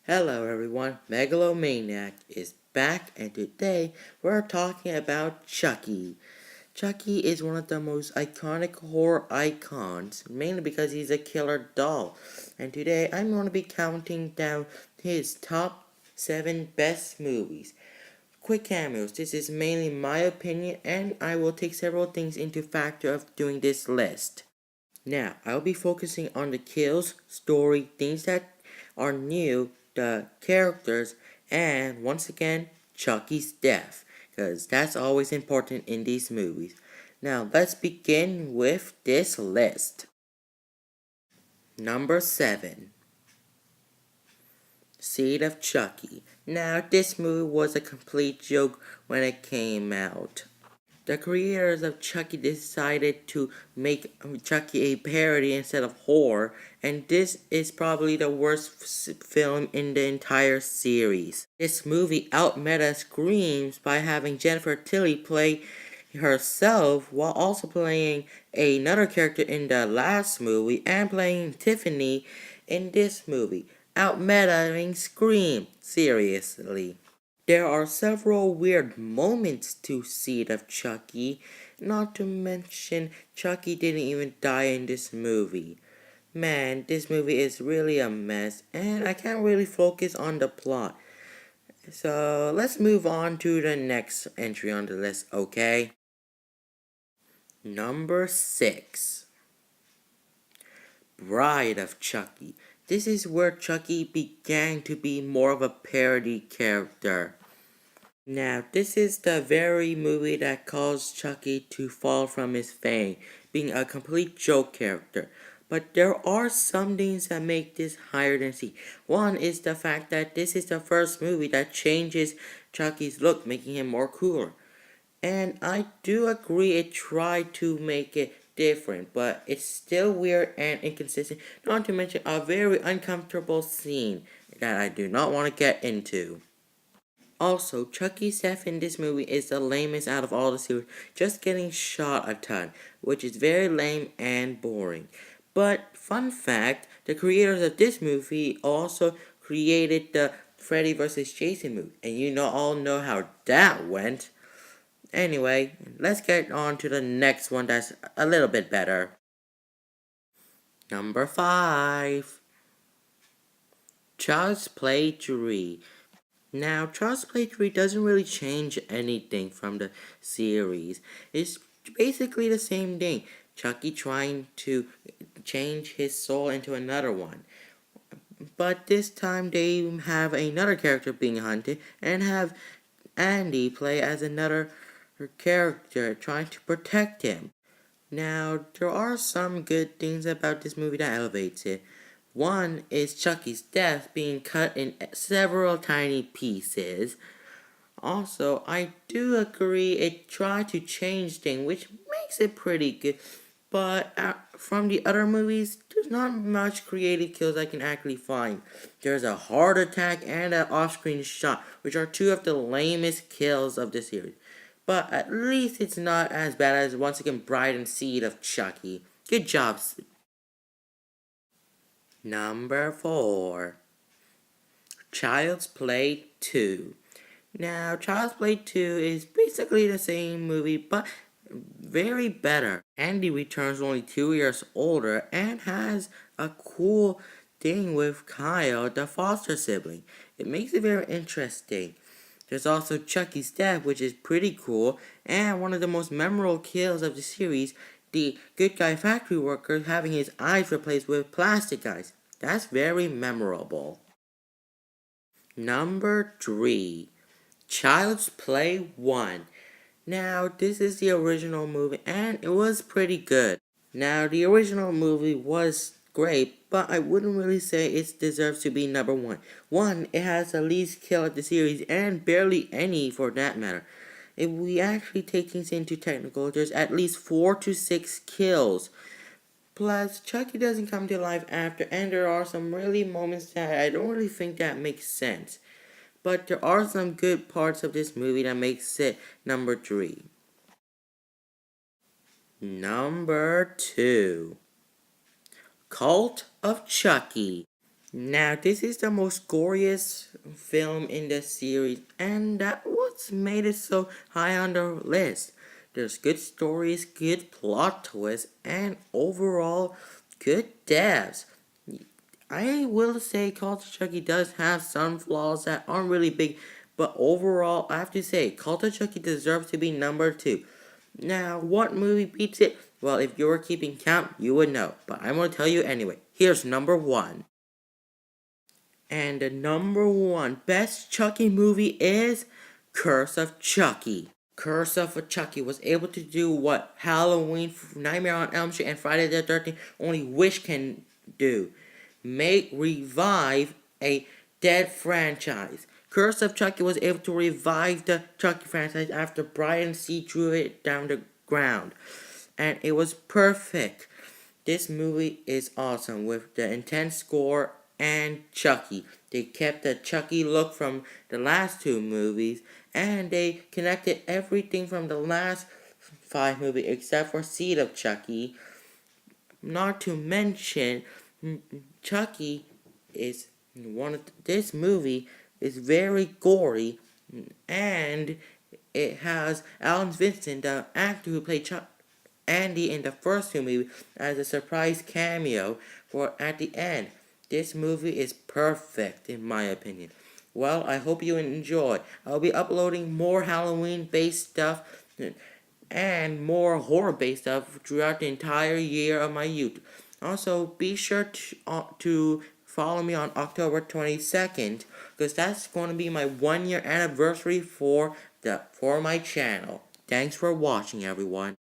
Hello everyone, Megalomaniac is back and today we're talking about Chucky. Chucky is one of the most iconic horror icons, mainly because he's a killer doll. And today I'm going to be counting down his top 7 best movies. Quick cameos, this is mainly my opinion and I will take several things into factor of doing this list. Now, I'll be focusing on the kills, story, things that are new, the characters, and once again, Chucky's death, because that's always important in these movies. Now, let's begin with this list. Number 7, Seed of Chucky. Now, this movie was a complete joke when it came out. The creators of Chucky decided to make Chucky a parody instead of horror, and this is probably the worst film in the entire series. This movie outmeta Screams by having Jennifer Tilly play herself while also playing another character in the last movie and playing Tiffany in this movie, outmetaing Scream, seriously. There are several weird moments to Seed of Chucky, not to mention Chucky didn't even die in this movie. Man, this movie is really a mess, and I can't really focus on the plot. So let's move on to the next entry on the list, okay? Number 6, Bride of Chucky. This is where Chucky began to be more of a parody character. Now, this is the very movie that caused Chucky to fall from his fame, being a complete joke character. But there are some things that make this higher than C. One is the fact that this is the first movie that changes Chucky's look, making him more cooler. And I do agree it tried to make it different, but it's still weird and inconsistent, not to mention a very uncomfortable scene that I do not want to get into. Also, Chucky's death in this movie is the lamest out of all the series, just getting shot a ton, which is very lame and boring. But, fun fact, the creators of this movie also created the Freddy vs. Jason movie, and all know how that went. Anyway, let's get on to the next one that's a little bit better. Number 5, Child's Play 3. Now, Child's Play 3 doesn't really change anything from the series. It's basically the same thing. Chucky trying to change his soul into another one. But this time they have another character being hunted and have Andy play as another character trying to protect him. Now, there are some good things about this movie that elevates it. One is Chucky's death being cut in several tiny pieces. Also, I do agree it tried to change things, which makes it pretty good. But from the other movies, there's not much creative kills I can actually find. There's a heart attack and an off-screen shot, which are two of the lamest kills of the series. But at least it's not as bad as once again Bride and Seed of Chucky. Good job. Number 4, Child's Play 2. Now, Child's Play 2 is basically the same movie, but very better. Andy returns only 2 years older and has a cool thing with Kyle, the foster sibling. It makes it very interesting. There's also Chucky's death, which is pretty cool, and one of the most memorable kills of the series, the good guy factory worker having his eyes replaced with plastic eyes. That's very memorable. Number 3, Child's Play 1. Now, this is the original movie, and it was pretty good. Now, the original movie was great, but I wouldn't really say it deserves to be number 1. One, it has the least kill of the series, and barely any for that matter. If we actually take things into technical, there's at least 4 to 6 kills. Plus, Chucky doesn't come to life after, and there are some really moments that I don't really think that makes sense. But there are some good parts of this movie that makes it number 3. Number 2, Cult of Chucky. Now, this is the most goriest film in the series, and that what's made it so high on the list. There's good stories, good plot twists, and overall good devs. I will say Cult of Chucky does have some flaws that aren't really big, but overall, I have to say, Cult of Chucky deserves to be number 2. Now, what movie beats it? Well, if you were keeping count, you would know, but I'm going to tell you anyway. Here's number 1. And the number 1 best Chucky movie is Curse of Chucky. Curse of Chucky was able to do what Halloween, Nightmare on Elm Street, and Friday the 13th only Wish can do. Revive a dead franchise. Curse of Chucky was able to revive the Chucky franchise after Brian C. drew it down the ground. And it was perfect. This movie is awesome with the intense score and Chucky. They kept the Chucky look from the last 2 movies, and they connected everything from the last 5 movies except for Seed of Chucky. Not to mention, Chucky is this movie is very gory, and it has Alan Vincent, the actor who played Andy in the first 2 movies, as a surprise cameo for at the end. This movie is perfect in my opinion. Well, I hope you enjoy. I'll be uploading more Halloween-based stuff and more horror-based stuff throughout the entire year of my YouTube. Also, be sure to follow me on October 22nd, because that's going to be my 1-year anniversary for my channel. Thanks for watching, everyone.